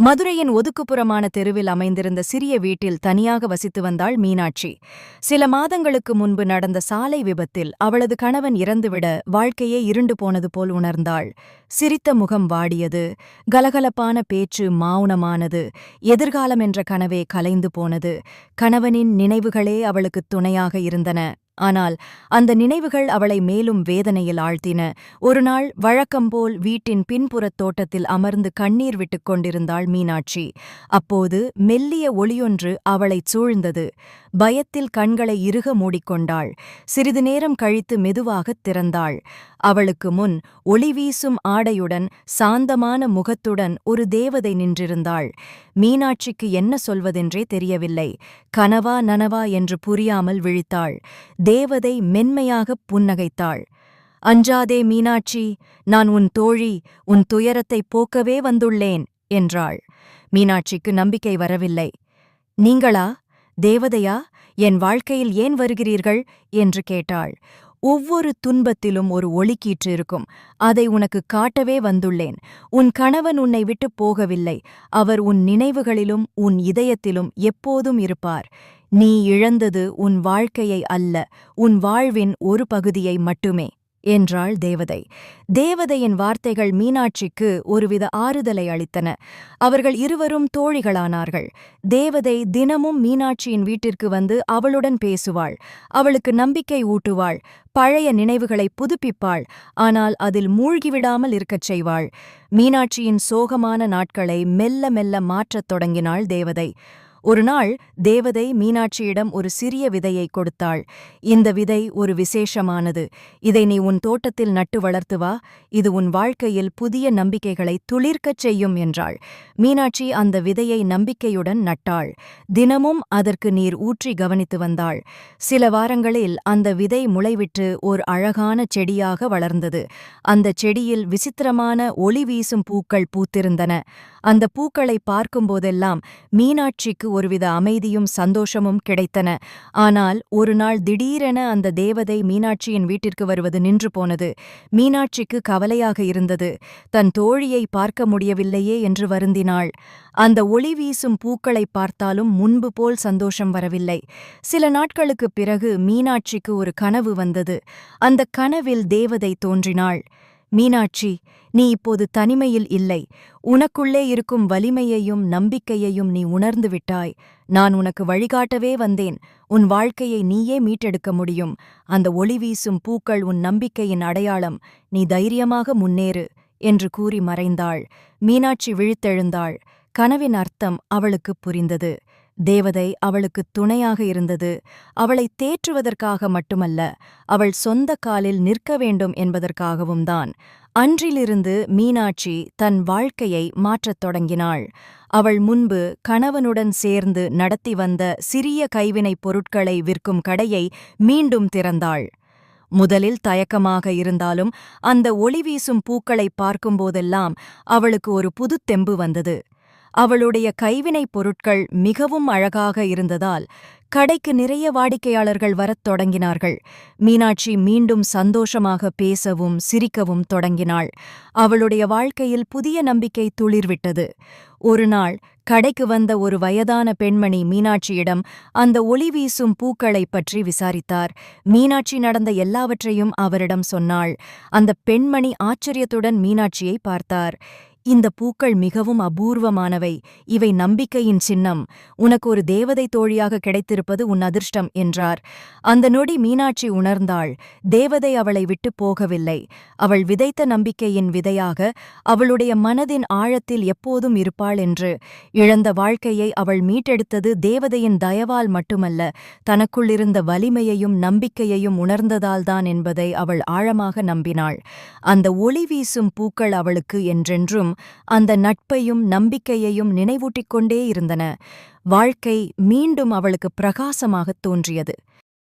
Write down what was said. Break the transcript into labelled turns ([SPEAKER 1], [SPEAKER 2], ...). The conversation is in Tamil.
[SPEAKER 1] மதுரையின் ஒதுக்குப்புறமான தெருவில் அமைந்திருந்த சிறிய வீட்டில் தனியாக வசித்து வந்தாள் மீனாட்சி. சில மாதங்களுக்கு முன்பு நடந்த சாலை விபத்தில் அவளது கணவன் இறந்துவிட வாழ்க்கையே இருண்டு போனது போல் உணர்ந்தாள். சிரித்த முகம் வாடியது, கலகலப்பான பேச்சு மௌனமானது, எதிர்காலம் என்ற கனவே கலைந்து போனது. கணவனின் நினைவுகளே அவளுக்குத் துணையாக இருந்தன. ஆனால் அந்த நினைவுகள் அவளை மேலும் வேதனையில் ஆழ்த்தின. ஒருநாள் வழக்கம்போல் வீட்டின் பின்புறத் தோட்டத்தில் அமர்ந்து கண்ணீர் விட்டுக் கொண்டிருந்தாள் மீனாட்சி. அப்போது மெல்லிய ஒளியொன்று அவளைச் சூழ்ந்தது. பயத்தில் கண்களை இறுக மூடிக்கொண்டாள். சிறிது நேரம் கழித்து மெதுவாகத் திறந்தாள். அவளுக்கு முன் ஒளி வீசும் ஆடையுடன் சாந்தமான முகத்துடன் ஒரு தேவதை நின்றிருந்தாள். மீனாட்சிக்கு என்ன சொல்வதென்றே தெரியவில்லை. கனவா நனவா என்று புரியாமல் விழித்தாள். தேவதை மென்மையாகப் புன்னகைத்தாள். "அஞ்சாதே மீனாட்சி, நான் உன் தோழி, உன் துயரத்தைப் போக்கவே வந்துள்ளேன்" என்றாள். மீனாட்சிக்கு நம்பிக்கை வரவில்லை. "நீங்களா? தேவதையா? என் வாழ்க்கையில் ஏன் வருகிறீர்கள்?" என்று கேட்டாள். "ஒவ்வொரு துன்பத்திலும் ஒரு ஒளிக்கீற்று இருக்கும். அதை உனக்கு காட்டவே வந்துள்ளேன். உன் கணவன் உன்னை விட்டுப் போகவில்லை. அவர் உன் நினைவுகளிலும் உன் இதயத்திலும் எப்போதும் இருப்பார். நீ இழந்தது உன் வாழ்க்கையை அல்ல, உன் வாழ்வின் ஒரு பகுதியை மட்டுமே" என்றாள் தேவதை. தேவதையின் வார்த்தைகள் மீனாட்சிக்கு ஒருவித ஆறுதலை அளித்தன. அவர்கள் இருவரும் தோழிகளானார்கள். தேவதை தினமும் மீனாட்சியின் வீட்டிற்கு வந்து அவளுடன் பேசுவாள். அவளுக்கு நம்பிக்கை ஊட்டுவாள். பழைய நினைவுகளை புதுப்பிப்பாள். ஆனால் அதில் மூழ்கிவிடாமல் இருக்கச் செய்வாள். மீனாட்சியின் சோகமான நாட்களை மெல்ல மெல்ல மாற்றத் தொடங்கினாள் தேவதை. ஒருநாள் தேவதை மீனாட்சியிடம் ஒரு சிறிய விதையை கொடுத்தாள். "இந்த விதை ஒரு விசேஷமானது. இதை நீ உன் தோட்டத்தில் நட்டு வளர்த்து வா. இது உன் வாழ்க்கையில் புதிய நம்பிக்கைகளை துளிர்க்கச் செய்யும்" என்றாள். மீனாட்சி அந்த விதையை நம்பிக்கையுடன் நட்டாள். தினமும் அதற்கு நீர் ஊற்றி கவனித்து வந்தாள். சில வாரங்களில் அந்த விதை முளைவிட்டு ஓர் அழகான செடியாக வளர்ந்தது. அந்த செடியில் விசித்திரமான ஒளி வீசும் பூக்கள் பூத்திருந்தன. அந்த பூக்களை பார்க்கும்போதெல்லாம் மீனாட்சிக்கு ஒருவித அமைதியும் சந்தோஷமும் கிடைத்தன. ஆனால் ஒருநாள் திடீரென அந்த தேவதை மீனாட்சியின் வீட்டிற்கு வருவது நின்று போனது. மீனாட்சிக்கு கவலையாக இருந்தது. தன் தோழியை பார்க்க முடியவில்லையே என்று வருந்தினாள். அந்த ஒளி வீசும் பூக்களை பார்த்தாலும் முன்பு போல் சந்தோஷம் வரவில்லை. சில நாட்களுக்குப் பிறகு மீனாட்சிக்கு ஒரு கனவு வந்தது. அந்த கனவில் தேவதை தோன்றினாள். "மீனாட்சி, நீ இப்போது தனிமையில் இல்லை. உனக்குள்ளே இருக்கும் வலிமையையும் நம்பிக்கையையும் நீ உணர்ந்து விட்டாய். நான் உனக்கு வழிகாட்டவே வந்தேன். உன் வாழ்க்கையை நீயே மீட்டெடுக்க முடியும். அந்த ஒளி வீசும் பூக்கள் உன் நம்பிக்கையின் அடையாளம். நீ தைரியமாக முன்னேறு" என்று கூறி மறைந்தாள். மீனாட்சி விழித்தெழுந்தாள். கனவின் அர்த்தம் அவளுக்குப் புரிந்தது. தேவதை அவளுக்குத் துணையாக இருந்தது. அவளை தேற்றுவதற்காக மட்டுமல்ல, அவள் சொந்த காலில் நிற்க வேண்டும் என்பதற்காகவும் தான். அன்றிலிருந்து மீனாட்சி தன் வாழ்க்கையை மாற்றத் தொடங்கினாள். அவள் முன்பு கணவனுடன் சேர்ந்து நடத்தி வந்த சிறிய கைவினைப் பொருட்களை விற்கும் கடையை மீண்டும் திறந்தாள். முதலில் தயக்கமாக இருந்தாலும் அந்த ஒளி வீசும் பூக்களை பார்க்கும்போதெல்லாம் அவளுக்கு ஒரு புதுத் தெம்பு வந்தது. அவளுடைய கைவினைப் பொருட்கள் மிகவும் அழகாக இருந்ததால் கடைக்கு நிறைய வாடிக்கையாளர்கள் வரத் தொடங்கினார்கள். மீனாட்சி மீண்டும் சந்தோஷமாக பேசவும் சிரிக்கவும் தொடங்கினாள். அவளுடைய வாழ்க்கையில் புதிய நம்பிக்கை துளிர்விட்டது. ஒருநாள் கடைக்கு வந்த ஒரு வயதான பெண்மணி மீனாட்சியிடம் அந்த ஒளி வீசும் பூக்களைப் பற்றி விசாரித்தார். மீனாட்சி நடந்த எல்லாவற்றையும் அவரிடம் சொன்னாள். அந்த பெண்மணி ஆச்சரியத்துடன் மீனாட்சியை பார்த்தார். "இந்த பூக்கள் மிகவும் அபூர்வமானவை. இவை நம்பிக்கையின் சின்னம். உனக்கு ஒரு தேவதை தோழியாக கிடைத்திருப்பது உன் அதிர்ஷ்டம்" என்றார். அந்த நொடி மீனாட்சி உணர்ந்தாள். தேவதை அவளை விட்டுப் போகவில்லை. அவள் விதைத்த நம்பிக்கையின் விதையாக அவளுடைய மனதின் ஆழத்தில் எப்போதும் இருப்பாள் என்று. இழந்த வாழ்க்கையை அவள் மீட்டெடுத்தது தேவதையின் தயவால் மட்டுமல்ல, தனக்குள்ளிருந்த வலிமையையும் நம்பிக்கையையும் உணர்ந்ததால்தான் என்பதை அவள் ஆழமாக நம்பினாள். அந்த ஒளி வீசும் பூக்கள் அவளுக்கு என்றென்றும் அந்த நட்பையும் நம்பிக்கையையும் நினைவூட்டிக் கொண்டே இருந்தன. வாழ்க்கை மீண்டும் அவளுக்கு பிரகாசமாகத் தோன்றியது.